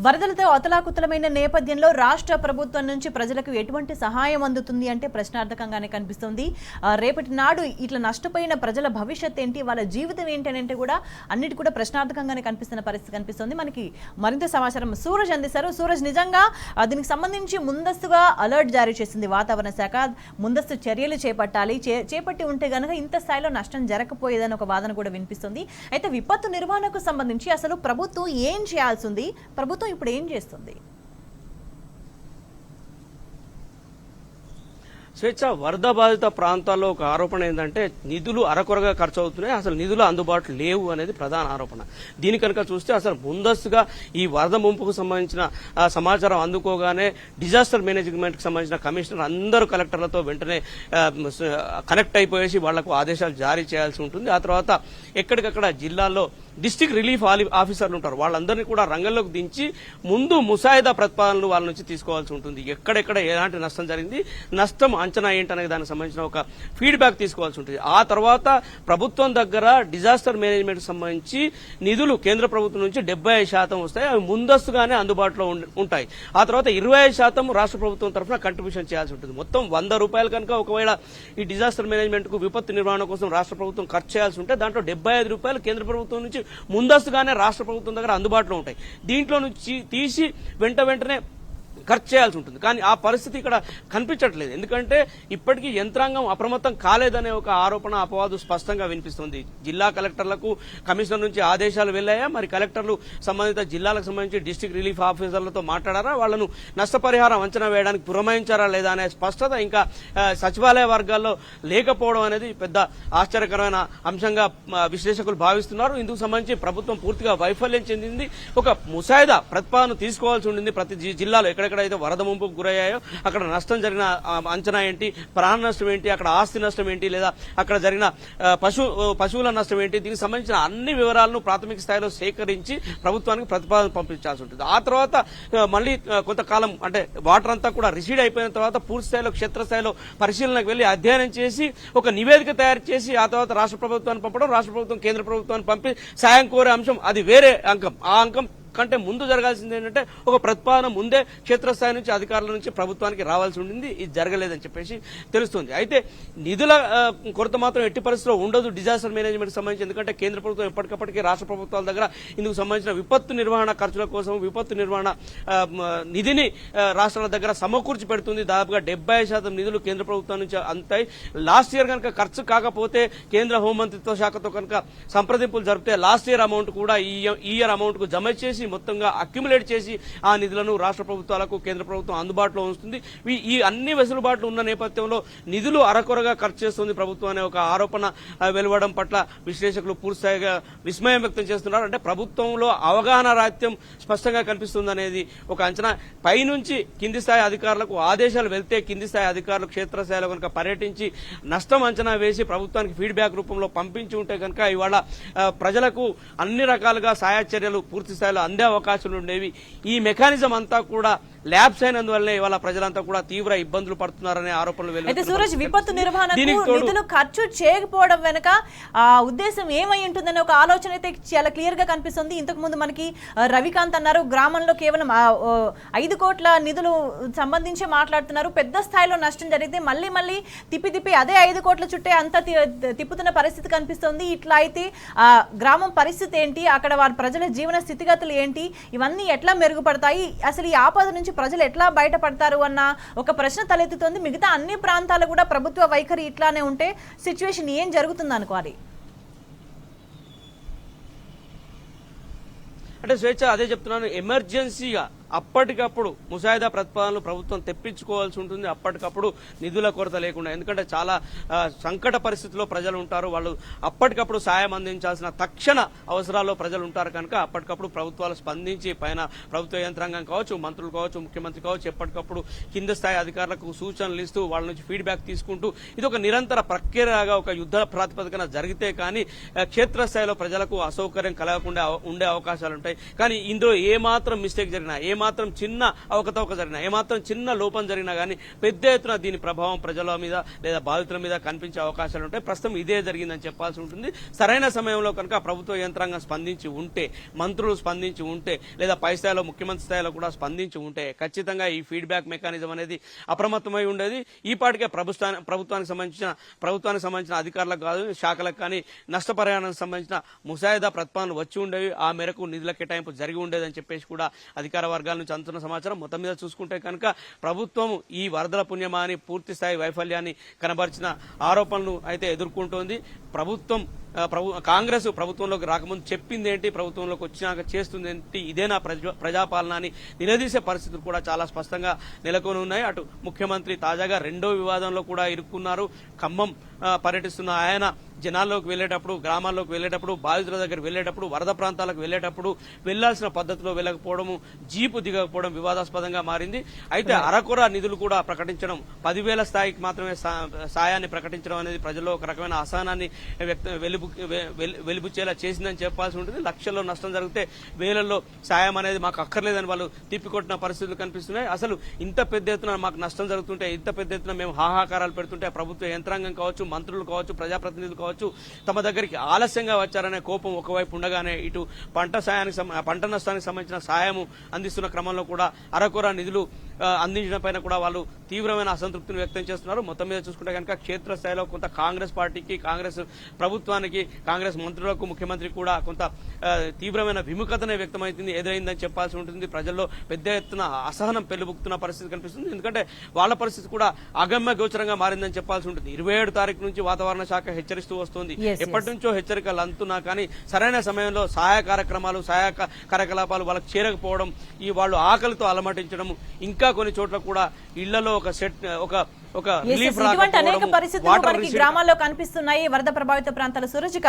వరదలతో అతలాకుతలమైన నేపథ్యంలో రాష్ట్ర ప్రభుత్వం నుంచి ప్రజలకు ఎటువంటి సహాయం అందుతుంది అంటే ప్రశ్నార్థకంగానే కనిపిస్తుంది. రేపటి నాడు ఇట్లా నష్టపోయిన ప్రజల భవిష్యత్ ఏంటి, వాళ్ళ జీవితం ఏంటి అంటే కూడా అన్నిటి కూడా ప్రశ్నార్థకంగానే కనిపిస్తున్న పరిస్థితి కనిపిస్తుంది. మనకి మరింత సమాచారం సూరజ్ అందిస్తారు. సూరజ్, నిజంగా దీనికి సంబంధించి ముందస్తుగా అలర్ట్ జారీ చేసింది వాతావరణ శాఖ. ముందస్తు చర్యలు చేపట్టాలి, చేపట్టి ఉంటే గనక ఇంత స్థాయిలో నష్టం జరగకపోయేదని ఒక వాదన కూడా వినిపిస్తుంది. అయితే విపత్తు నిర్వహణకు సంబంధించి అసలు ప్రభుత్వం ఏం చేయాల్సి ఉంది, ప్రభుత్వం ఇప్పుడు ఏం చేస్తుంది? స్వేచ్ఛ వరద బాధిత ప్రాంతాల్లో ఒక ఆరోపణ ఏంటంటే నిధులు అరకొరగా ఖర్చు అవుతున్నాయి, అసలు నిధులు అందుబాటులో లేవు అనేది ప్రధాన ఆరోపణ. దీని కనుక చూస్తే అసలు ముందస్తుగా ఈ వరద ముంపుకు సంబంధించిన సమాచారం అందుకోగానే డిజాస్టర్ మేనేజ్మెంట్ కి సంబంధించిన కమిషనర్ అందరూ కలెక్టర్లతో వెంటనే కనెక్ట్ అయిపోయేసి వాళ్లకు ఆదేశాలు జారీ చేయాల్సి ఉంటుంది. ఆ తర్వాత ఎక్కడికక్కడ జిల్లాల్లో డిస్టిక్ రిలీఫ్ ఆఫీసర్లు ఉంటారు, వాళ్ళందరినీ కూడా రంగంలోకి దించి ముందు ముసాయిదా ప్రతిపాదనలు వాళ్ళ నుంచి తీసుకోవాల్సి ఉంటుంది. ఎక్కడెక్కడ ఎలాంటి నష్టం జరిగింది, నష్టం అంచనా ఏంటనే దానికి సంబంధించిన ఒక ఫీడ్బ్యాక్ తీసుకోవాల్సి ఉంటుంది. ఆ తర్వాత ప్రభుత్వం దగ్గర డిజాస్టర్ మేనేజ్మెంట్ సంబంధించి నిధులు కేంద్ర ప్రభుత్వం నుంచి 75% వస్తాయి, అవి ముందస్తుగానే అందుబాటులో ఉంటాయి. ఆ తర్వాత 25% రాష్ట్ర ప్రభుత్వం తరఫున కంట్రిబ్యూషన్ చేయాల్సి ఉంటుంది. మొత్తం 100 రూపాయలు కనుక ఒకవేళ ఈ డిజాస్టర్ మేనేజ్మెంట్ కు విపత్తు నిర్వహణ కోసం రాష్ట్ర ప్రభుత్వం ఖర్చు చేయాల్సి ఉంటే దాంట్లో 75 రూపాయలు కేంద్ర ప్రభుత్వం నుంచి ముందస్తుగానే రాష్ట్ర ప్రభుత్వం దగ్గర అందుబాటులో ఉంటాయి. దీంట్లో నుంచి తీసి వెంటనే ఖర్చు చేయాల్సి ఉంటుంది. కానీ ఆ పరిస్థితి ఇక్కడ కనిపించట్లేదు. ఎందుకంటే ఇప్పటికీ యంత్రాంగం అప్రమత్తం కాలేదనే ఒక ఆరోపణ, అపవాదు స్పష్టంగా వినిపిస్తుంది. జిల్లా కలెక్టర్లకు కమిషనర్ నుంచి ఆదేశాలు వెళ్లాయా, మరి కలెక్టర్లు సంబంధిత జిల్లాలకు సంబంధించి డిస్టిక్ రిలీఫ్ ఆఫీసర్లతో మాట్లాడారా, వాళ్లను నష్టపరిహారం అంచనా వేయడానికి పురమాయించారా లేదా అనే స్పష్టత ఇంకా సచివాలయ వర్గాల్లో లేకపోవడం అనేది పెద్ద ఆశ్చర్యకరమైన అంశంగా విశ్లేషకులు భావిస్తున్నారు. ఇందుకు సంబంధించి ప్రభుత్వం పూర్తిగా వైఫల్యం చెందింది. ఒక ముసాయిదా ప్రతిపాదన తీసుకోవాల్సి ఉండింది. ప్రతి జిల్లాలో ఎక్కడెక్కడైతే వరద ముంపుకు గురయ్యాయో అక్కడ నష్టం జరిగిన అంచనా ఏంటి, ప్రాణ నష్టం ఏంటి, అక్కడ ఆస్తి నష్టం ఏంటి, లేదా అక్కడ జరిగిన పశువుల నష్టం ఏంటి, దీనికి సంబంధించిన అన్ని వివరాలను ప్రాథమిక స్థాయిలో సేకరించి ప్రభుత్వానికి ప్రతిపాదన పంపించాల్సి ఉంటుంది. ఆ తర్వాత మళ్ళీ కొంతకాలం అంటే వాటర్ అంతా కూడా రిసీడ్ అయిపోయిన తర్వాత పూర్తి స్థాయిలో క్షేత్రస్థాయిలో పరిశీలనకు వెళ్లి అధ్యయనం చేసి ఒక నివేదిక తయారు చేసి ఆ తర్వాత రాష్ట్ర ప్రభుత్వాన్ని పంపడం, రాష్ట్ర ప్రభుత్వం కేంద్ర ప్రభుత్వాన్ని పంపి సాయం కోరే అంశం అది వేరే అంకం. ఆ అంకం కంటే ముందు జరగాల్సింది ఏంటంటే ఒక ప్రతిపాదన ముందే క్షేత్రస్థాయి నుంచి అధికారుల నుంచి ప్రభుత్వానికి రావాల్సి ఉండింది. ఇది జరగలేదని చెప్పేసి తెలుస్తుంది. అయితే నిధుల కొరత మాత్రం ఎట్టి పరిస్థితిలో ఉండదు డిజాస్టర్ మేనేజ్మెంట్ సంబంధించి. ఎందుకంటే కేంద్ర ప్రభుత్వం ఎప్పటికప్పటికీ రాష్ట్ర ప్రభుత్వాల దగ్గర ఇందుకు సంబంధించిన విపత్తు నిర్వహణ ఖర్చుల కోసం విపత్తు నిర్వహణ నిధిని రాష్ట్రాల దగ్గర సమకూర్చి పెడుతుంది. దాదాపుగా 70% నిధులు కేంద్ర ప్రభుత్వం నుంచి అంతాయి. లాస్ట్ ఇయర్ కనుక ఖర్చు కాకపోతే కేంద్ర హోంమంత్రిత్వ శాఖతో కనుక సంప్రదింపులు జరిపితే లాస్ట్ ఇయర్ అమౌంట్ కూడా ఈ ఇయర్ అమౌంట్ కు జమ చేసి మొత్తంగా అక్యుములేట్ చేసి ఆ నిధులను రాష్ట్ర ప్రభుత్వాలకు కేంద్ర ప్రభుత్వం అందుబాటులో ఉంచుతుంది. ఈ అన్ని వెసులుబాట్లు ఉన్న నేపథ్యంలో నిధులు అరకొరగా ఖర్చు చేస్తుంది ప్రభుత్వం అనే ఒక ఆరోపణ వెలువడడం పట్ల విశ్లేషకులు పూర్తిస్థాయిగా విస్మయం వ్యక్తం చేస్తున్నారు. అంటే ప్రభుత్వంలో అవగాహన రాహిత్యం స్పష్టంగా కనిపిస్తుంది అనేది ఒక అంచనా. పైనుంచి కింది స్థాయి అధికారులకు ఆదేశాలు వెళ్తే కింది స్థాయి అధికారులు క్షేత్రస్థాయిలో కనుక పర్యటించి నష్టం అంచనా వేసి ప్రభుత్వానికి ఫీడ్బ్యాక్ రూపంలో పంపించి ఉంటే కనుక ఇవాళ ప్రజలకు అన్ని రకాలుగా సహాయ చర్యలు పూర్తి స్థాయిలో అందే అవకాశాలు ఉండేవి. ఈ మెకానిజం అంతా కూడా ల్యాబ్స్ అయినందువల్లే ఇవాళ ప్రజలంతా కూడా తీవ్ర ఇబ్బందులు పడుతున్నారనే ఆరోపణలు అయితే సూరజ్, విపత్తు నిర్వహణకు నిధులు ఖర్చు చేయకపోవడం వెనక ఉద్దేశం ఏమై ఉంటుందనే ఒక ఆలోచన అయితే చాలా క్లియర్ గా కనిపిస్తుంది. ఇంతకు ముందు మనకి రవికాంత్ అన్నారు, గ్రామంలో కేవలం 5 కోట్ల నిధులు సంబంధించి మాట్లాడుతున్నారు. పెద్ద స్థాయిలో నష్టం జరిగితే మళ్ళీ తిప్పి అదే 5 కోట్ల చుట్టే అంతా తిప్పుతున్న పరిస్థితి కనిపిస్తుంది. ఇట్లా అయితే గ్రామం పరిస్థితి ఏంటి, అక్కడ వారి ప్రజల జీవన స్థితిగతులు ఏంటి, ఇవన్నీ ఎట్లా మెరుగుపడతాయి, అసలు ఈ ఆపద నుంచి ప్రజలు ఎట్లా బయటపడతారు అన్న ఒక ప్రశ్న తలెత్తుతోంది. మిగతా అన్ని ప్రాంతాలు కూడా ప్రభుత్వ వైఖరి ఇట్లానే ఉంటే సిచ్యువేషన్ ఏం జరుగుతుంది అనుకోవాలి? అంటే స్వేచ్ఛ అదే చెప్తున్నాను, ఎమర్జెన్సీగా అప్పటికప్పుడు ముసాయిదా ప్రతిపాదనలు ప్రభుత్వం తెప్పించుకోవాల్సి ఉంటుంది. అప్పటికప్పుడు నిధుల కొరత లేకుండా, ఎందుకంటే చాలా సంకట పరిస్థితుల్లో ప్రజలు ఉంటారు, వాళ్ళు అప్పటికప్పుడు సాయం అందించాల్సిన తక్షణ అవసరాల్లో ప్రజలు ఉంటారు కనుక అప్పటికప్పుడు ప్రభుత్వాలు స్పందించి పైన ప్రభుత్వ యంత్రాంగం కావచ్చు, మంత్రులు కావచ్చు, ముఖ్యమంత్రి కావచ్చు, ఎప్పటికప్పుడు కింద స్థాయి అధికారులకు సూచనలు ఇస్తూ వాళ్ళ నుంచి ఫీడ్బ్యాక్ తీసుకుంటూ ఇది ఒక నిరంతర ప్రక్రియగా ఒక యుద్ధ ప్రాతిపదికన జరిగితే కానీ క్షేత్రస్థాయిలో ప్రజలకు అసౌకర్యం కలగకుండా ఉండే అవకాశాలు ఉంటాయి. కానీ ఇందులో ఏమాత్రం మిస్టేక్ జరిగినా ఏమాత్రం చిన్న అవకతవక జరిగినా, ఏమాత్రం చిన్న లోపం జరిగినా కానీ పెద్ద ఎత్తున దీని ప్రభావం ప్రజల మీద లేదా బాధితుల మీద కనిపించే అవకాశాలు ఉంటాయి. ప్రస్తుతం ఇదే జరిగిందని చెప్పాల్సి ఉంటుంది. సరైన సమయంలో కనుక ప్రభుత్వ యంత్రాంగం స్పందించి ఉంటే, మంత్రులు స్పందించి ఉంటే, లేదా పై స్థాయిలో ముఖ్యమంత్రి స్థాయిలో కూడా స్పందించి ఉంటే ఖచ్చితంగా ఈ ఫీడ్బ్యాక్ మెకానిజం అనేది అప్రమత్తమై ఉండేది. ఈ పాటికే ప్రభుత్వానికి సంబంధించిన అధికారులకు కాదు, శాఖలకు కానీ నష్టపరిహారానికి సంబంధించిన ముసాయిదా ప్రతిపాదనలు వచ్చి ఉండేవి. ఆ మేరకు నిధుల కేటాయింపు జరిగి ఉండేదని చెప్పేసి కూడా అధికార వర్గాల నుంచి అందుతున్న సమాచారం. మొత్తం మీద చూసుకుంటే కనుక ప్రభుత్వం ఈ వరదల పుణ్యమా అని పూర్తి స్థాయి వైఫల్యాన్ని కనబరిచిన ఆరోపణలు అయితే ఎదుర్కొంటోంది. కాంగ్రెస్ ప్రభుత్వంలోకి రాకముందు చెప్పింది ఏంటి, ప్రభుత్వంలోకి వచ్చినాక చేస్తుంది ఏంటి, ఇదేనా ప్రజాపాలన అని నిలదీసే పరిస్థితులు కూడా చాలా స్పష్టంగా నెలకొని ఉన్నాయి. అటు ముఖ్యమంత్రి తాజాగా రెండో వివాదంలో కూడా ఇరుక్కున్నారు. ఖమ్మం పర్యటిస్తున్న ఆయన జనాల్లోకి వెళ్లేటప్పుడు, గ్రామాల్లోకి వెళ్లేటప్పుడు, బాధితుల దగ్గర వెళ్లేటప్పుడు, వరద ప్రాంతాలకు వెళ్లేటప్పుడు వెళ్లాల్సిన పద్ధతిలో వెళ్ళకపోవడము, జీపు దిగకపోవడం వివాదాస్పదంగా మారింది. అయితే అరకొర నిధులు కూడా ప్రకటించడం, 10,000 స్థాయికి మాత్రమే సాయాన్ని ప్రకటించడం అనేది ప్రజల్లో ఒక రకమైన అసహనాన్ని వెలిబుచ్చేలా చేసిందని చెప్పాల్సి ఉంటుంది. లక్షల్లో నష్టం జరిగితే వేలల్లో సాయం అనేది మాకు అక్కర్లేదని వాళ్ళు తిప్పికొట్టిన పరిస్థితులు కనిపిస్తున్నాయి. అసలు ఇంత పెద్ద ఎత్తున మాకు నష్టం జరుగుతుంటే, ఇంత పెద్ద ఎత్తున మేము హాహాకారాలు పెడుతుంటే ప్రభుత్వ యంత్రాంగం కావచ్చు, మంత్రులు కావచ్చు, ప్రజాప్రతినిధులు కావచ్చు తమ దగ్గరికి ఆలస్యంగా వచ్చారనే కోపం ఒకవైపు ఉండగానే ఇటు పంట నష్టానికి సంబంధించిన సాయము అందిస్తున్న క్రమంలో కూడా అరకొర నిధులు అందించడం పైన కూడా వాళ్ళు తీవ్రమైన అసంతృప్తిని వ్యక్తం చేస్తున్నారు. మొత్తం మీద చూసుకుంటే కనుక క్షేత్రస్థాయిలో కొంత కాంగ్రెస్ పార్టీకి, కాంగ్రెస్ ప్రభుత్వానికి, కాంగ్రెస్ మంత్రులకు, ముఖ్యమంత్రి కూడా కొంత తీవ్రమైన విముఖతనే వ్యక్తమైంది, ఎదురైందని చెప్పాల్సి ఉంటుంది. ప్రజల్లో పెద్ద ఎత్తున అసహనం పెళ్లిబుక్కుతున్న పరిస్థితి కనిపిస్తుంది. ఎందుకంటే వాళ్ళ పరిస్థితి కూడా అగమ్య గోచరంగా మారిందని చెప్పాల్సి ఉంటుంది. 27 తారీఖు నుంచి వాతావరణ శాఖ హెచ్చరిస్తూ వస్తుంది. ఎప్పటి నుంచో హెచ్చరికలు అందుతున్నా కానీ సరైన సమయంలో సహాయ కార్యక్రమాలు, సహాయ కార్యకలాపాలు వాళ్ళకి చేరకపోవడం, ఈ వాళ్ళు ఆకలితో అలమటించడం, ఇంకా కొన్ని చోట్ల కూడా ఇళ్లలో ఒక రిలీఫ్ ఇటువంటి అనేక పరిస్థితులు మనకి గ్రామాల్లో కనిపిస్తున్నాయి. వరద ప్రభావిత ప్రాంతాల సురక్షిక